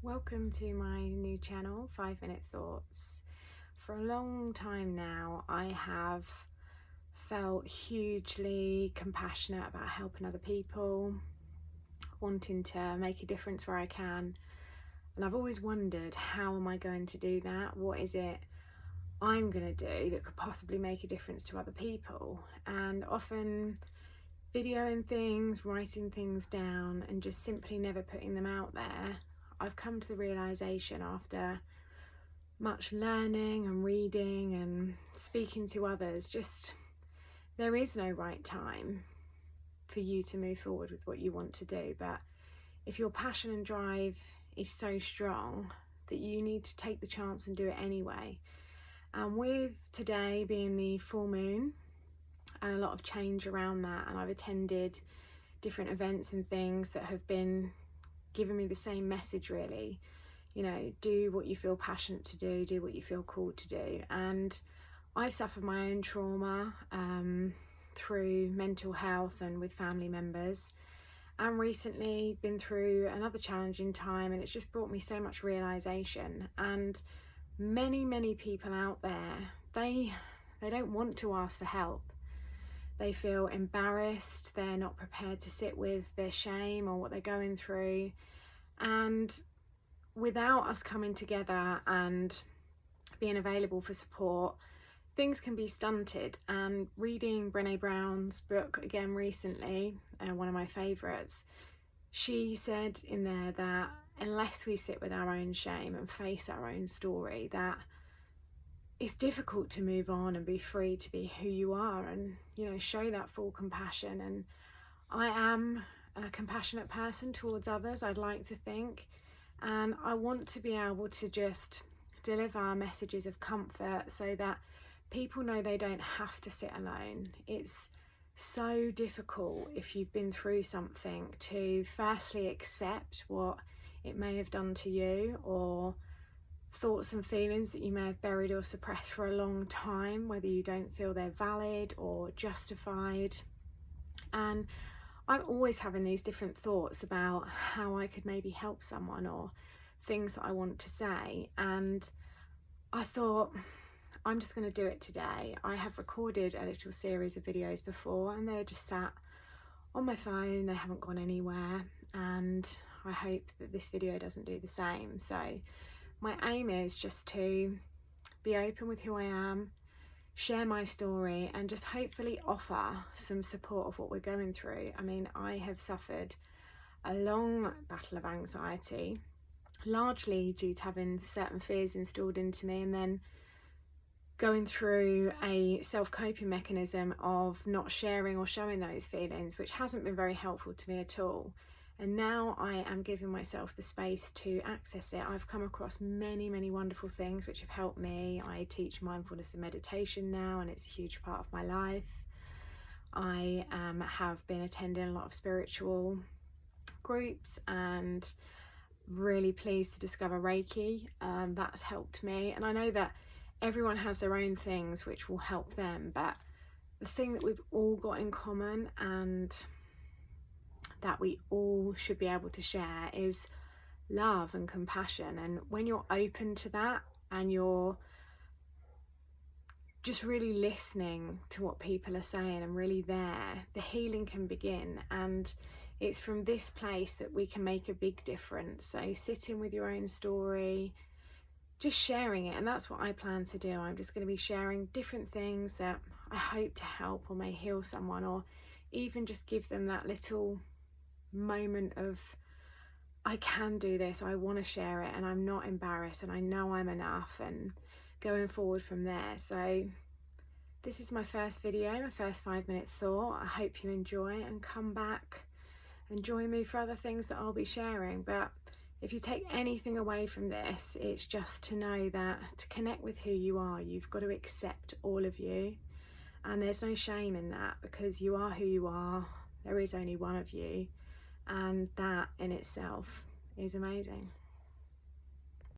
Welcome to my new channel, 5 Minute Thoughts. For a long time now, I have felt hugely compassionate about helping other people, wanting to make a difference where I can. And I've always wondered, how am I going to do that? What is it I'm going to do that could possibly make a difference to other people? And often videoing things, writing things down, and just simply never putting them out there, I've come to the realization after much learning and reading and speaking to others, just there is no right time for you to move forward with what you want to do. But if your passion and drive is so strong that you need to take the chance and do it anyway. And with today being the full moon and a lot of change around that, and I've attended different events and things that have been giving me the same message, really, do what you feel passionate to do what you feel called to do. And I suffered my own trauma through mental health and with family members, and recently been through another challenging time, and it's just brought me so much realization. And many people out there, they don't want to ask for help. They feel embarrassed, they're not prepared to sit with their shame or what they're going through. And without us coming together and being available for support, things can be stunted. And reading Brené Brown's book again recently, one of my favourites, she said in there that unless we sit with our own shame and face our own story, that it's difficult to move on and be free to be who you are and, show that full compassion. And I am a compassionate person towards others, I'd like to think, and I want to be able to just deliver messages of comfort so that people know they don't have to sit alone. It's so difficult if you've been through something to firstly accept what it may have done to you, or thoughts and feelings that you may have buried or suppressed for a long time, whether you don't feel they're valid or justified. And I'm always having these different thoughts about how I could maybe help someone or things that I want to say. And I thought, I'm just going to do it today. I have recorded a little series of videos before, and they're just sat on my phone. They haven't gone anywhere. And I hope that this video doesn't do the same. So my aim is just to be open with who I am, share my story, and just hopefully offer some support of what we're going through. I mean, I have suffered a long battle of anxiety, largely due to having certain fears installed into me, and then going through a self-coping mechanism of not sharing or showing those feelings, which hasn't been very helpful to me at all. And now I am giving myself the space to access it. I've come across many wonderful things which have helped me. I teach mindfulness and meditation now, and it's a huge part of my life. I have been attending a lot of spiritual groups, and really pleased to discover Reiki. That's helped me. And I know that everyone has their own things which will help them, but the thing that we've all got in common, and that we all should be able to share, is love and compassion. And when you're open to that and you're just really listening to what people are saying and really there, the healing can begin. And it's from this place that we can make a big difference. So sitting with your own story, just sharing it. And that's what I plan to do. I'm just going to be sharing different things that I hope to help or may heal someone, or even just give them that little moment of, I can do this, I want to share it, and I'm not embarrassed, and I know I'm enough, and going forward from there. So this is my first video, my first 5-minute thought. I hope you enjoy, and come back and join me for other things that I'll be sharing. But if you take anything away from this, it's just to know that to connect with who you are, you've got to accept all of you, and there's no shame in that, because you are who you are. There is only one of you, and that in itself is amazing.